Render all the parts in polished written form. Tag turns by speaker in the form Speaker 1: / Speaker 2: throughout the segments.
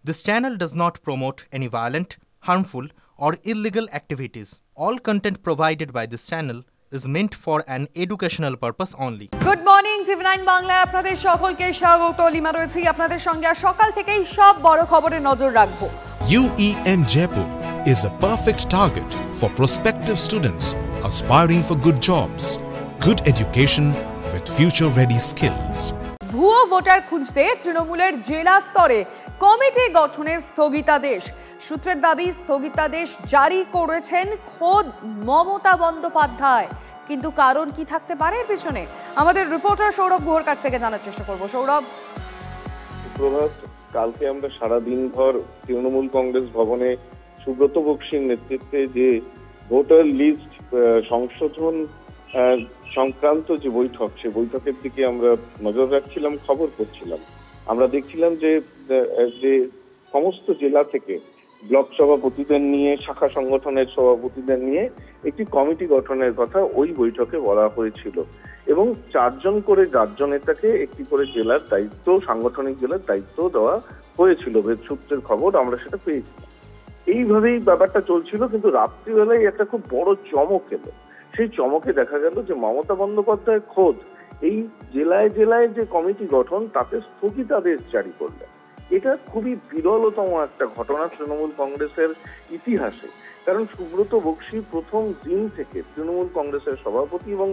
Speaker 1: This channel does not promote any violent, harmful, or illegal activities. All content provided by this channel is meant for an educational purpose only.
Speaker 2: Good morning, TV9 বাংলায় আপনাদের সকলকে স্বাগত। Lima রয়েছে আপনাদের সঙ্গে আর সকাল থেকেই সব বড় খবরে নজর রাখবো।
Speaker 3: UEM Jaipur is a perfect target for prospective students aspiring for good jobs, good education with future-ready skills.
Speaker 2: ভুয়ো ভোটার খুঁজতে তৃণমূলের জেলা স্তরে কমিটি গঠনের স্থগিতাদেশ। সূত্রের দাবি স্থগিতাদেশ জারি করেছেন খোদ মমতা বন্দ্যোপাধ্যায়। কিন্তু কারণ কি থাকতে পারে এর পিছনে আমাদের রিপোর্টার সৌরভ গুহর কাছ থেকে জানার চেষ্টা করব। সৌরভ,
Speaker 4: প্রভাত, কালকে আমরা সারাদিন ভর তৃণমূল কংগ্রেস ভবনে সুব্রত বক্সির নেতৃত্বে যে ভোটার লিস্ট সংশোধন সংক্রান্ত যে বৈঠক, সে বৈঠকের দিকে আমরা নজর রাখছিলাম, খবর করছিলাম। আমরা দেখছিলাম যে সমস্ত জেলা থেকে ব্লক সভাপতিদের নিয়ে, শাখা সংগঠনের সভাপতিদের নিয়ে একটি কমিটি গঠনের কথা ওই বৈঠকে বলা হয়েছিল এবং 4 জন করে রাজ্য নেতাকে একটি করে জেলার দায়িত্ব, সাংগঠনিক জেলার দায়িত্ব দেওয়া হয়েছিল। সূত্রের খবর আমরা সেটা পেয়েছি। এইভাবেই ব্যাপারটা চলছিল, কিন্তু রাত্রিবেলায় একটা খুব বড় চমক এলো। সেই চমকে দেখা গেল যে মমতা বন্দ্যোপাধ্যায় খোদ এই জেলায় জেলায় যে কমিটি গঠন তাতে স্থগিতাদেশ জারি করলেন। এটা খুবই বিরলতম একটা ঘটনা তৃণমূল কংগ্রেসের ইতিহাসে, কারণ সুব্রত বক্সি প্রথম দিন থেকে তৃণমূল কংগ্রেসের সভাপতি এবং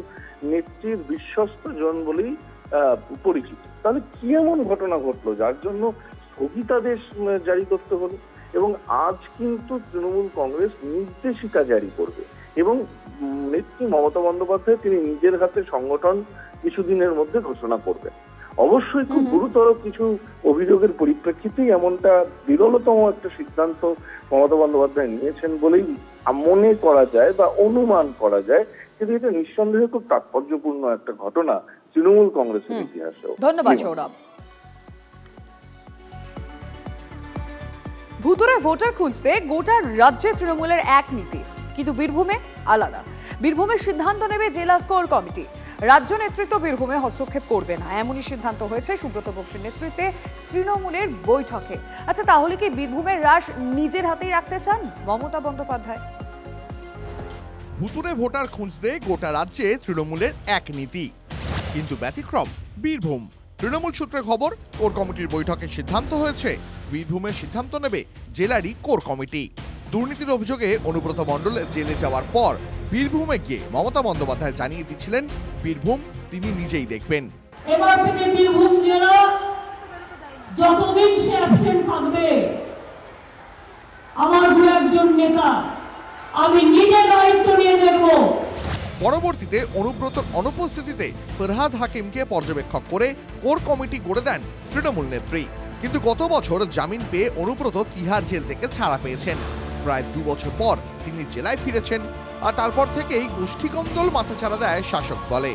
Speaker 4: নেত্রীর বিশ্বস্ত জন বলেই পরিচিত। তাহলে কি এমন ঘটনা ঘটলো যার জন্য স্থগিতাদেশ জারি করতে হলো? এবং আজ কিন্তু তৃণমূল কংগ্রেস নির্দেশিকা জারি করবে এবং নেত্রী মমতা বন্দ্যোপাধ্যায় তিনি নিজের হাতে সংগঠন কিছুদিনের মধ্যে ঘোষণা করবেন। অবশ্যই খুব গুরুতর কিছু অভিযোগের পরিপ্রেক্ষিতেই এমনটা বিরলতম একটা সিদ্ধান্ত মমতা বন্দ্যোপাধ্যায় নিয়েছেন বলেই মনে করা যায় বা অনুমান করা যায়। কিন্তু এটা নিঃসন্দেহে খুব তাৎপর্যপূর্ণ একটা ঘটনা তৃণমূল কংগ্রেসের ইতিহাসে।
Speaker 2: ধন্যবাদ সৌরভ। ভুতুরে ভোটার খুঁজতে গোটা রাজ্যে তৃণমূলের এক নীতি, কিন্তু বীরভূমে আলাদা। বীরভূমের সিদ্ধান্ত নেবে জেলা কোর কমিটি। রাজ্য নেতৃত্ব বীরভূমে হস্তক্ষেপ করবে না, এমনই সিদ্ধান্ত হয়েছে সুব্রত বক্সির নেতৃত্বে তৃণমূলের বৈঠকে। আচ্ছা, তাহলে কি বীরভূমের রাশ নিজের হাতেই রাখতে চান মমতা বন্দ্যোপাধ্যায়?
Speaker 5: ভুতুরে ভোটার খুঁজতে গোটা রাজ্যে তৃণমূলের এক নীতি, কিন্তু ব্যতিক্রম বীরভূম। তৃণমূল সূত্রে খবর, কোর কমিটির বৈঠকে সিদ্ধান্ত হয়েছে বীরভূমের সিদ্ধান্ত নেবে জেলারই কোর কমিটি। দুর্নীতির অভিযোগে অনুব্রত মণ্ডল জেলে যাওয়ার পর বীরভূমে গিয়ে মমতা বন্দ্যোপাধ্যায় জানিয়ে দিচ্ছিলেন বীরভূম তিনি নিজেই দেখবেন।
Speaker 6: এবার থেকে বীরভূম জেলা যতদিন সে অ্যাবসেন্ট থাকবে, আমার দু একজন নেতা আমি নিজে দায়িত্ব নিয়ে দেখব।
Speaker 5: পরবর্তীতে অনুব্রতর অনুপস্থিতিতে ফরহাদ হাকিমকে পর্যবেক্ষক করে কোর কমিটি গড়ে দেন তৃণমূল নেত্রী। কিন্তু গত বছর জামিন পেয়ে অনুব্রত তিহার জেল থেকে ছাড়া পেয়েছেন। প্রায় 2 বছর পর তিনি জেলায় ফিরেছেন, আর তারপর থেকেই গোষ্ঠীকন্দল মাথাচাড়া দেয় শাসক দলে।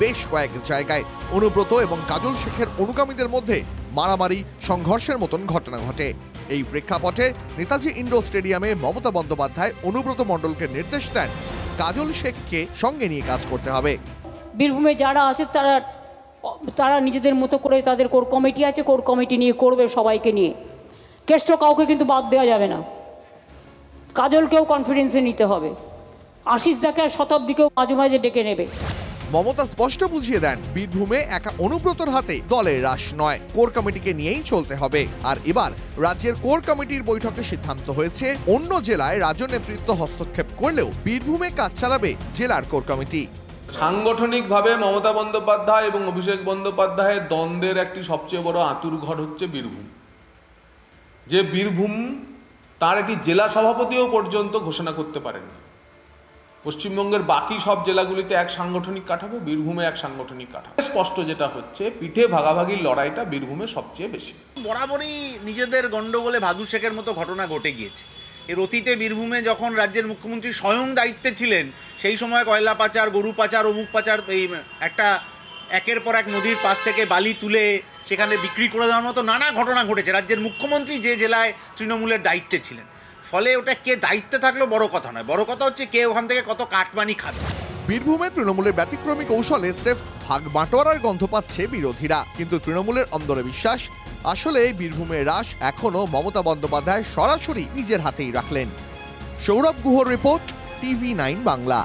Speaker 5: বেশ কয়েক জায়গায় অনুব্রত এবং কাজল শেখের অনুগামীদের মধ্যে মারামারি, সংঘর্ষের মতন ঘটনা ঘটে। এই প্রেক্ষাপটে নেতাজি ইন্ডোর স্টেডিয়ামে মমতা বন্দ্যোপাধ্যায় অনুব্রত মণ্ডলকে নির্দেশ দেন কাজল শেখকে সঙ্গে নিয়ে কাজ করতে হবে।
Speaker 6: বীরভূমে যারা আছে তারা নিজেদের মতো করে তাদের কোর কমিটি আছে, কোর কমিটি নিয়ে করবে সবাইকে নিয়ে। কেষ্ট কাউকে কিন্তু বাদ দেওয়া যাবে না। কাজলকেও কনফিডেন্সে নিতে হবে, আশিস দাকে আর শতাব্দীকেও মাঝে মাঝে ডেকে নেবে।
Speaker 5: মমতা স্পষ্ট বুঝিয়ে দেন বীরভূমে একা অনুব্রতর হাতে দলের রাশ নয়, কোর কমিটিকে নিয়েই চলতে হবে। আর এবার রাজ্যের কোর কমিটির বৈঠকে সিদ্ধান্ত হয়েছে অন্য জেলায় রাজ্য নেতৃত্ব হস্তক্ষেপ করলেও বীরভূমে কাজ চালাবে জেলার কোর কমিটি।
Speaker 7: সাংগঠনিকভাবে মমতা বন্দ্যোপাধ্যায় এবং অভিষেক বন্দ্যোপাধ্যায়ের দ্বন্দ্বের একটি সবচেয়ে বড় আঁতুড়ঘর হচ্ছে বীরভূম। যে বীরভূম তার একটি জেলা সভাপতিও পর্যন্ত ঘোষণা করতে পারেনি। পশ্চিমবঙ্গের বাকি সব জেলাগুলিতে এক সাংগঠনিক কাঠামো, বীরভূমে এক সাংগঠনিক কাঠামো। স্পষ্ট যেটা হচ্ছে, পিঠে ভাগাভাগির লড়াইটা বীরভূমে সবচেয়ে বেশি।
Speaker 8: বরাবরই নিজেদের গন্ডগোলে ভাদু শেখের মতো ঘটনা ঘটে গিয়েছে। এর অতীতে বীরভূমে যখন রাজ্যের মুখ্যমন্ত্রী স্বয়ং দায়িত্বে ছিলেন, সেই সময় কয়লা পাচার, গরু পাচার, অমুক পাচার, এই একটা একের পর এক নদীর পাশ থেকে বালি তুলে সেখানে বিক্রি করে দেওয়ার মতো নানা ঘটনা ঘটেছে রাজ্যের মুখ্যমন্ত্রী যে জেলায় তৃণমূলের দায়িত্বে ছিলেন। ফলে ওটা কে দায়িত্বে থাকলেও বড় কথা নয়, বড় কথা হচ্ছে কে ওখান থেকে কত কাটমানি খাবে।
Speaker 5: বীরভূমে তৃণমূলের ব্যতিক্রমী কৌশলে স্রেফ ভাগ বাঁটোয়ারার গন্ধ পাচ্ছে বিরোধীরা, কিন্তু তৃণমূলের অন্দরে বিশ্বাস আসলে বীরভূমের রাশ এখনো মমতা বন্দ্যোপাধ্যায় সরাসরি নিজের হাতেই রাখলেন। সৌরভ গুহর রিপোর্ট, TV9 বাংলা।